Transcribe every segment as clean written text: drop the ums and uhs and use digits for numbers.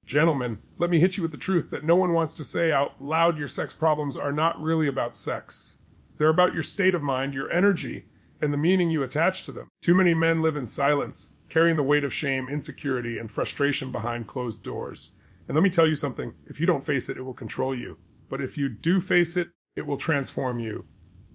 Gentlemen, let me hit you with the truth that no one wants to say out loud. Your sex problems are not really about sex. They're about your state of mind, your energy, and the meaning you attach to them. Too many men live in silence, carrying the weight of shame, insecurity, and frustration behind closed doors. And let me tell you something, if you don't face it, it will control you. But if you do face it, it will transform you.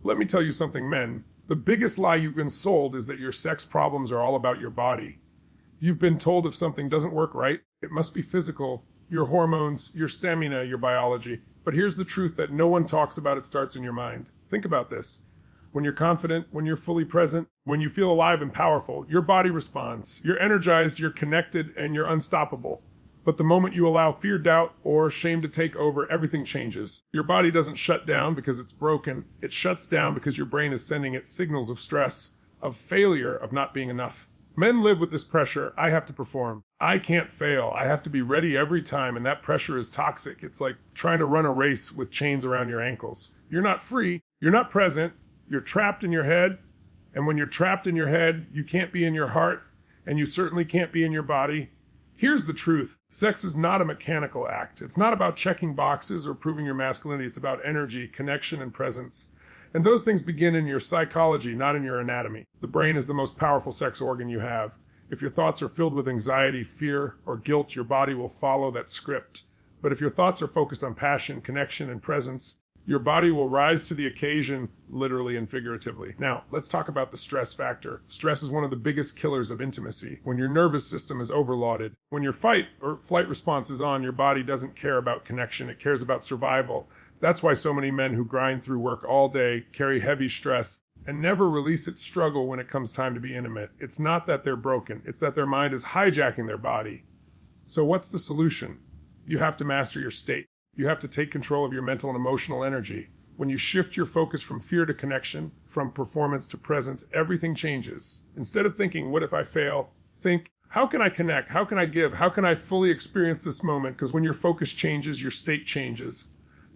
Let me tell you something, men. The biggest lie you've been sold is that your sex problems are all about your body. You've been told if something doesn't work right, it must be physical, your hormones, your stamina, your biology. But here's the truth that no one talks about. It starts in your mind. Think about this. When you're confident, when you're fully present, when you feel alive and powerful, your body responds. You're energized, you're connected, and you're unstoppable. But the moment you allow fear, doubt, or shame to take over, everything changes. Your body doesn't shut down because it's broken. It shuts down because your brain is sending it signals of stress, of failure, of not being enough. Men live with this pressure. I have to perform. I can't fail. I have to be ready every time, and that pressure is toxic. It's like trying to run a race with chains around your ankles. You're not free. You're not present. You're trapped in your head. And when you're trapped in your head, you can't be in your heart, and you certainly can't be in your body. Here's the truth. Sex is not a mechanical act. It's not about checking boxes or proving your masculinity. It's about energy, connection, and presence. And those things begin in your psychology, not in your anatomy. The brain is the most powerful sex organ you have. If your thoughts are filled with anxiety, fear, or guilt, your body will follow that script. But if your thoughts are focused on passion, connection, and presence, your body will rise to the occasion, literally and figuratively. Now, let's talk about the stress factor. Stress is one of the biggest killers of intimacy. When your nervous system is overloaded, when your fight or flight response is on, your body doesn't care about connection. It cares about survival. That's why so many men who grind through work all day carry heavy stress and never release its struggle when it comes time to be intimate. It's not that they're broken. It's that their mind is hijacking their body. So what's the solution? You have to master your state. You have to take control of your mental and emotional energy. When you shift your focus from fear to connection, from performance to presence, everything changes. Instead of thinking, what if I fail? Think, how can I connect? How can I give? How can I fully experience this moment? Because when your focus changes, your state changes.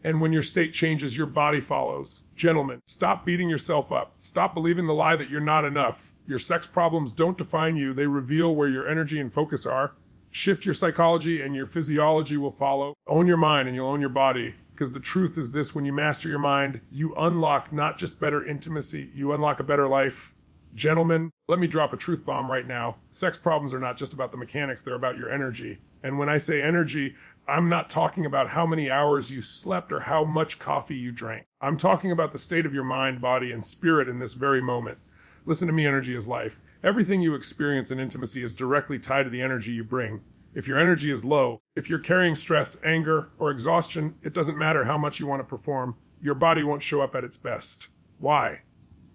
And when your state changes, your body follows. Gentlemen, stop beating yourself up. Stop believing the lie that you're not enough. Your sex problems don't define you. They reveal where your energy and focus are. Shift your psychology and your physiology will follow. Own your mind and you'll own your body. Because the truth is this, when you master your mind, you unlock not just better intimacy, you unlock a better life. Gentlemen, let me drop a truth bomb right now. Sex problems are not just about the mechanics, they're about your energy. And when I say energy, I'm not talking about how many hours you slept or how much coffee you drank. I'm talking about the state of your mind, body, and spirit in this very moment. Listen to me, energy is life. Everything you experience in intimacy is directly tied to the energy you bring. If your energy is low, if you're carrying stress, anger, or exhaustion, it doesn't matter how much you want to perform, your body won't show up at its best. Why?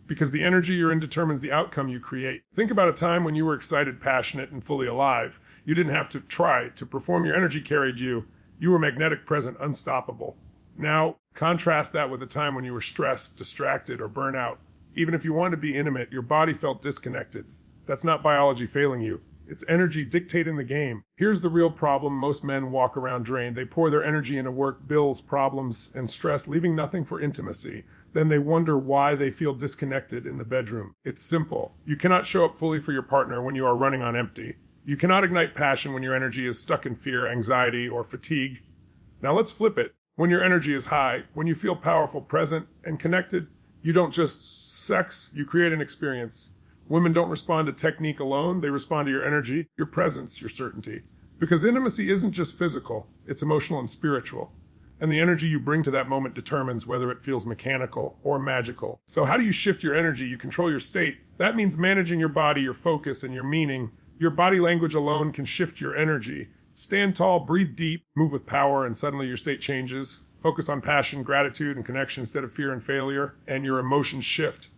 Because the energy you're in determines the outcome you create. Think about a time when you were excited, passionate, and fully alive. You didn't have to try to perform. Your energy carried you. You were magnetic, present, unstoppable. Now, contrast that with a time when you were stressed, distracted, or burnt out. Even if you wanted to be intimate, your body felt disconnected. That's not biology failing you. It's energy dictating the game. Here's the real problem. Most men walk around drained. They pour their energy into work, bills, problems, and stress, leaving nothing for intimacy. Then they wonder why they feel disconnected in the bedroom. It's simple. You cannot show up fully for your partner when you are running on empty. You cannot ignite passion when your energy is stuck in fear, anxiety, or fatigue. Now let's flip it. When your energy is high, when you feel powerful, present, and connected, you don't just sex, you create an experience. Women don't respond to technique alone, they respond to your energy, your presence, your certainty. Because intimacy isn't just physical, it's emotional and spiritual. And the energy you bring to that moment determines whether it feels mechanical or magical. So how do you shift your energy? You control your state. That means managing your body, your focus, and your meaning. Your body language alone can shift your energy. Stand tall, breathe deep, move with power, and suddenly your state changes. Focus on passion, gratitude, and connection instead of fear and failure, and your emotions shift.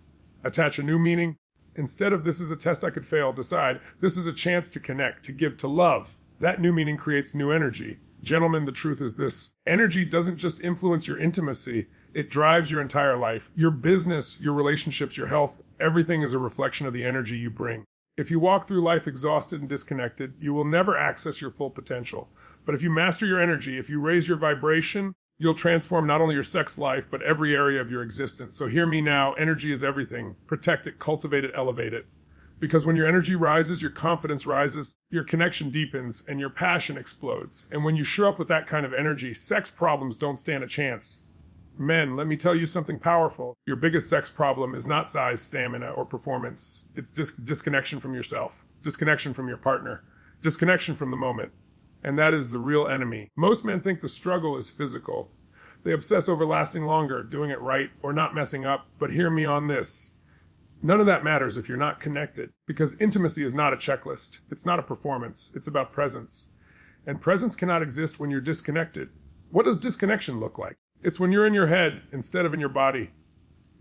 Attach a new meaning. Instead of this is a test I could fail, decide this is a chance to connect, to give, to love. That new meaning creates new energy. Gentlemen, the truth is this. Energy doesn't just influence your intimacy, it drives your entire life. Your business, your relationships, your health, everything is a reflection of the energy you bring. If you walk through life exhausted and disconnected, you will never access your full potential. But if you master your energy, if you raise your vibration, you'll transform not only your sex life, but every area of your existence. So hear me now, energy is everything. Protect it, cultivate it, elevate it. Because when your energy rises, your confidence rises, your connection deepens, and your passion explodes. And when you show up with that kind of energy, sex problems don't stand a chance. Men, let me tell you something powerful. Your biggest sex problem is not size, stamina, or performance. It's disconnection from yourself, disconnection from your partner, disconnection from the moment. And that is the real enemy. Most men think the struggle is physical. They obsess over lasting longer, doing it right, or not messing up. But hear me on this. None of that matters if you're not connected, because intimacy is not a checklist. It's not a performance. It's about presence. And presence cannot exist when you're disconnected. What does disconnection look like? It's when you're in your head instead of in your body.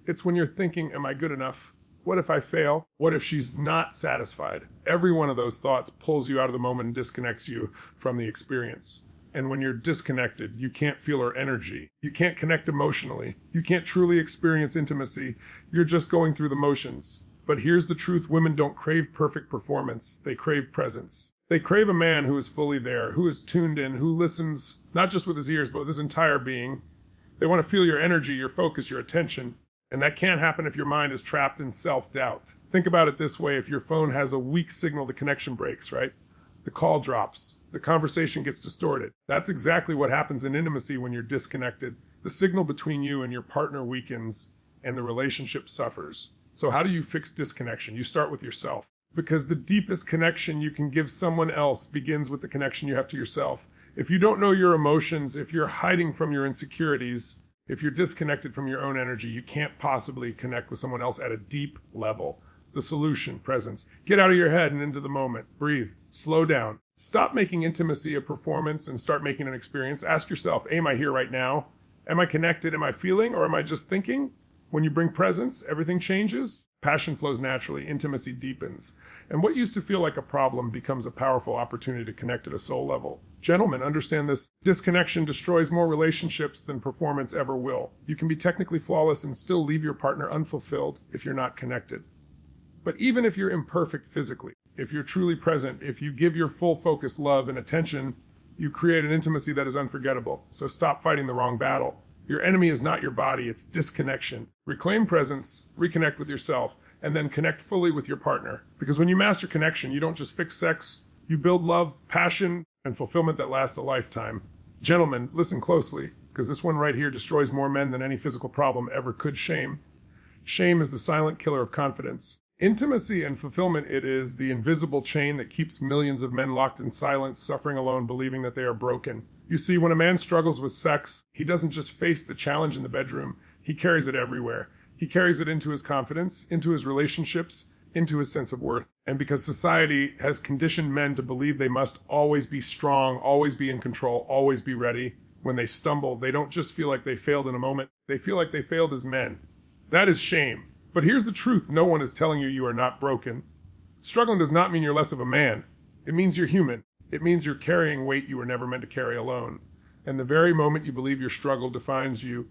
It's when you're thinking, am I good enough? What if I fail? What if she's not satisfied? Every one of those thoughts pulls you out of the moment and disconnects you from the experience. And when you're disconnected, you can't feel her energy. You can't connect emotionally. You can't truly experience intimacy. You're just going through the motions. But here's the truth. Women don't crave perfect performance. They crave presence. They crave a man who is fully there, who is tuned in, who listens, not just with his ears, but with his entire being. They want to feel your energy, your focus, your attention. And that can't happen if your mind is trapped in self-doubt. Think about it this way. If your phone has a weak signal, the connection breaks, right? The call drops. The conversation gets distorted. That's exactly what happens in intimacy when you're disconnected. The signal between you and your partner weakens and the relationship suffers. So how do you fix disconnection? You start with yourself. Because the deepest connection you can give someone else begins with the connection you have to yourself. If you don't know your emotions, if you're hiding from your insecurities, if you're disconnected from your own energy, you can't possibly connect with someone else at a deep level. The solution, presence. Get out of your head and into the moment. Breathe. Slow down. Stop making intimacy a performance and start making an experience. Ask yourself, am I here right now? Am I connected? Am I feeling? Or am I just thinking? When you bring presence, everything changes. Passion flows naturally. Intimacy deepens. And what used to feel like a problem becomes a powerful opportunity to connect at a soul level. Gentlemen, understand this. Disconnection destroys more relationships than performance ever will. You can be technically flawless and still leave your partner unfulfilled if you're not connected. But even if you're imperfect physically, if you're truly present, if you give your full focus, love, and attention, you create an intimacy that is unforgettable. So stop fighting the wrong battle. Your enemy is not your body, it's disconnection. Reclaim presence, reconnect with yourself, and then connect fully with your partner. Because when you master connection, you don't just fix sex, you build love, passion, and fulfillment that lasts a lifetime. Gentlemen, listen closely, because this one right here destroys more men than any physical problem ever could. Shame. Shame is the silent killer of confidence. Intimacy and fulfillment, it is the invisible chain that keeps millions of men locked in silence, suffering alone, believing that they are broken. You see, when a man struggles with sex, he doesn't just face the challenge in the bedroom, he carries it everywhere. He carries it into his confidence, into his relationships, into his sense of worth. And because society has conditioned men to believe they must always be strong, always be in control, always be ready, when they stumble, they don't just feel like they failed in a moment, they feel like they failed as men. That is shame. But here's the truth. No one is telling you are not broken. Struggling does not mean you're less of a man. It means you're human. It means you're carrying weight you were never meant to carry alone. And the very moment you believe your struggle defines you,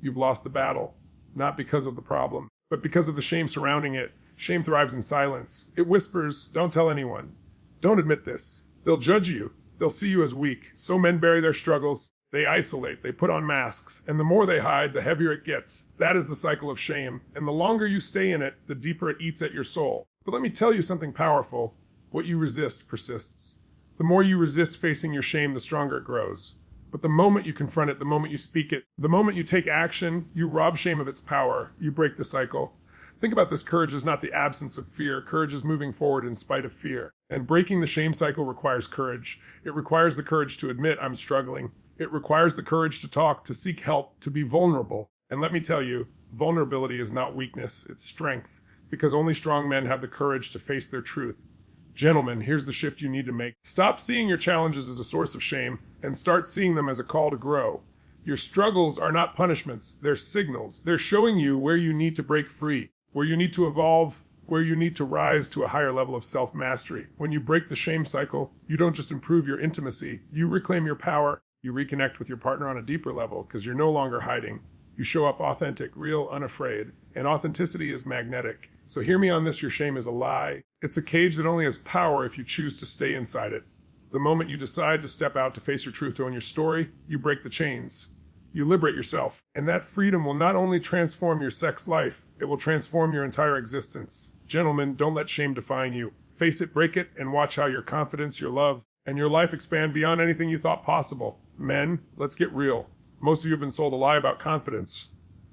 you've lost the battle. Not because of the problem, but because of the shame surrounding it. Shame thrives in silence. It whispers, don't tell anyone. Don't admit this. They'll judge you. They'll see you as weak. So men bury their struggles. They isolate, they put on masks, and the more they hide, the heavier it gets. That is the cycle of shame, and the longer you stay in it, the deeper it eats at your soul. But let me tell you something powerful. What you resist persists. The more you resist facing your shame, the stronger it grows. But the moment you confront it, the moment you speak it, the moment you take action, you rob shame of its power. You break the cycle. Think about this. Courage is not the absence of fear. Courage is moving forward in spite of fear. And breaking the shame cycle requires courage. It requires the courage to admit I'm struggling. It requires the courage to talk, to seek help, to be vulnerable. And let me tell you, vulnerability is not weakness, it's strength. Because only strong men have the courage to face their truth. Gentlemen, here's the shift you need to make. Stop seeing your challenges as a source of shame and start seeing them as a call to grow. Your struggles are not punishments, they're signals. They're showing you where you need to break free, where you need to evolve, where you need to rise to a higher level of self-mastery. When you break the shame cycle, you don't just improve your intimacy, you reclaim your power. You reconnect with your partner on a deeper level because you're no longer hiding. You show up authentic, real, unafraid, and authenticity is magnetic. So hear me on this, your shame is a lie. It's a cage that only has power if you choose to stay inside it. The moment you decide to step out to face your truth, to own your story, you break the chains. You liberate yourself. And that freedom will not only transform your sex life, it will transform your entire existence. Gentlemen, don't let shame define you. Face it, break it, and watch how your confidence, your love, and your life expand beyond anything you thought possible. Men, let's get real. Most of you have been sold a lie about confidence.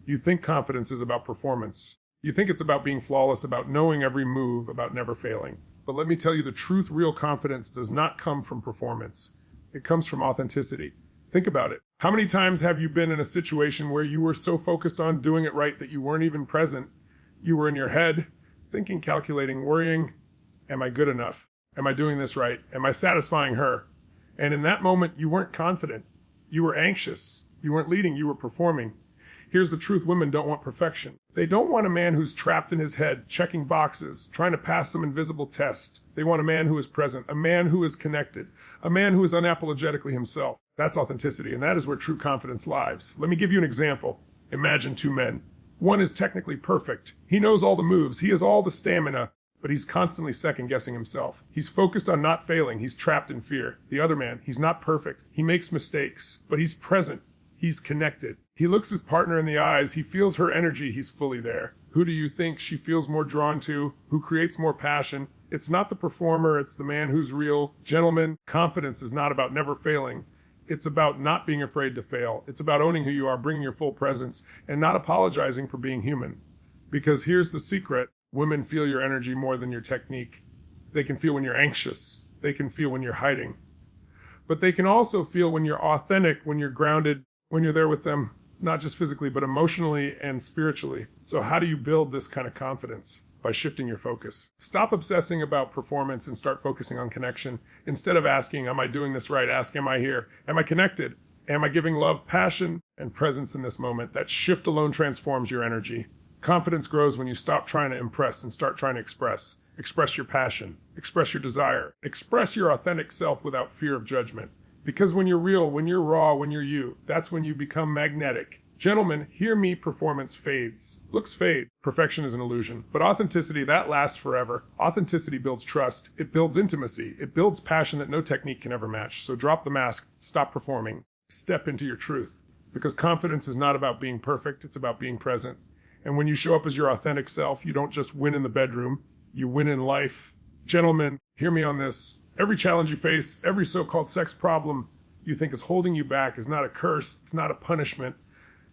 You think confidence is about performance. You think it's about being flawless, about knowing every move, about never failing. But let me tell you the truth, real confidence does not come from performance. It comes from authenticity. Think about it. How many times have you been in a situation where you were so focused on doing it right that you weren't even present? You were in your head, thinking, calculating, worrying. Am I good enough? Am I doing this right? Am I satisfying her? And in that moment, you weren't confident. You were anxious. You weren't leading. You were performing. Here's the truth. Women don't want perfection. They don't want a man who's trapped in his head, checking boxes, trying to pass some invisible test. They want a man who is present, a man who is connected, a man who is unapologetically himself. That's authenticity, and that is where true confidence lies. Let me give you an example. Imagine two men. One is technically perfect. He knows all the moves. He has all the stamina, but he's constantly second-guessing himself. He's focused on not failing. He's trapped in fear. The other man, he's not perfect. He makes mistakes, but he's present. He's connected. He looks his partner in the eyes. He feels her energy. He's fully there. Who do you think she feels more drawn to? Who creates more passion? It's not the performer. It's the man who's real. Gentlemen, confidence is not about never failing. It's about not being afraid to fail. It's about owning who you are, bringing your full presence, and not apologizing for being human. Because here's the secret. Women feel your energy more than your technique. They can feel when you're anxious. They can feel when you're hiding. But they can also feel when you're authentic, when you're grounded, when you're there with them, not just physically, but emotionally and spiritually. So how do you build this kind of confidence? By shifting your focus. Stop obsessing about performance and start focusing on connection. Instead of asking, am I doing this right? Ask, am I here? Am I connected? Am I giving love, passion, and presence in this moment? That shift alone transforms your energy. Confidence grows when you stop trying to impress and start trying to express. Express your passion. Express your desire. Express your authentic self without fear of judgment. Because when you're real, when you're raw, when you're you, that's when you become magnetic. Gentlemen, hear me, performance fades. Looks fade. Perfection is an illusion. But authenticity, that lasts forever. Authenticity builds trust. It builds intimacy. It builds passion that no technique can ever match. So drop the mask. Stop performing. Step into your truth. Because confidence is not about being perfect. It's about being present. And when you show up as your authentic self, you don't just win in the bedroom. You win in life. Gentlemen, hear me on this. Every challenge you face, every so-called sex problem you think is holding you back is not a curse. It's not a punishment.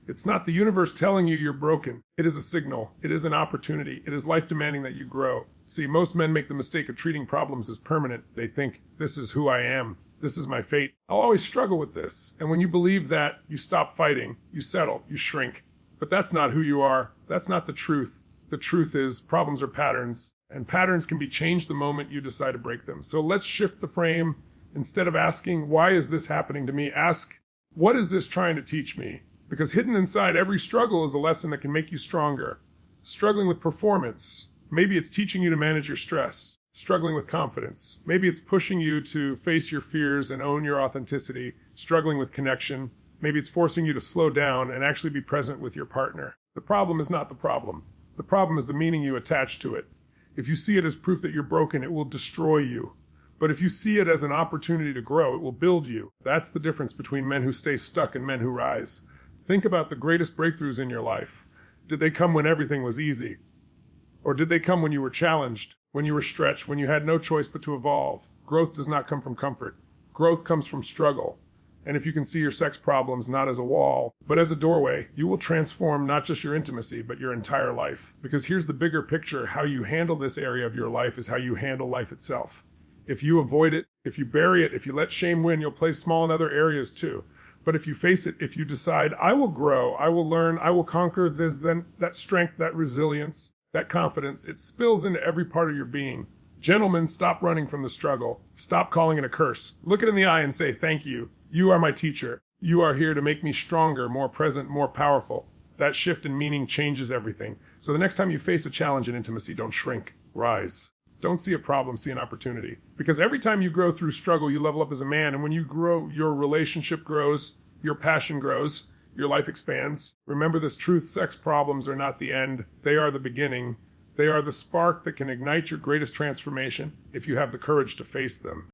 It's not the universe telling you you're broken. It is a signal. It is an opportunity. It is life demanding that you grow. See, most men make the mistake of treating problems as permanent. They think, this is who I am. This is my fate. I'll always struggle with this. And when you believe that, you stop fighting. You settle. You shrink. But that's not who you are. That's not the truth. The truth is problems are patterns. And patterns can be changed the moment you decide to break them. So let's shift the frame. Instead of asking, why is this happening to me? Ask, what is this trying to teach me? Because hidden inside every struggle is a lesson that can make you stronger. Struggling with performance. Maybe it's teaching you to manage your stress. Struggling with confidence. Maybe it's pushing you to face your fears and own your authenticity. Struggling with connection. Maybe it's forcing you to slow down and actually be present with your partner. The problem is not the problem. The problem is the meaning you attach to it. If you see it as proof that you're broken, it will destroy you. But if you see it as an opportunity to grow, it will build you. That's the difference between men who stay stuck and men who rise. Think about the greatest breakthroughs in your life. Did they come when everything was easy? Or did they come when you were challenged, when you were stretched, when you had no choice but to evolve? Growth does not come from comfort. Growth comes from struggle. And if you can see your sex problems not as a wall, but as a doorway, you will transform not just your intimacy, but your entire life. Because here's the bigger picture. How you handle this area of your life is how you handle life itself. If you avoid it, if you bury it, if you let shame win, you'll play small in other areas too. But if you face it, if you decide, I will grow, I will learn, I will conquer this, then that strength, that resilience, that confidence, it spills into every part of your being. Gentlemen, stop running from the struggle. Stop calling it a curse. Look it in the eye and say, thank you. You are my teacher. You are here to make me stronger, more present, more powerful. That shift in meaning changes everything. So the next time you face a challenge in intimacy, don't shrink. Rise. Don't see a problem, see an opportunity. Because every time you grow through struggle, you level up as a man. And when you grow, your relationship grows, your passion grows, your life expands. Remember this truth, sex problems are not the end. They are the beginning. They are the spark that can ignite your greatest transformation if you have the courage to face them.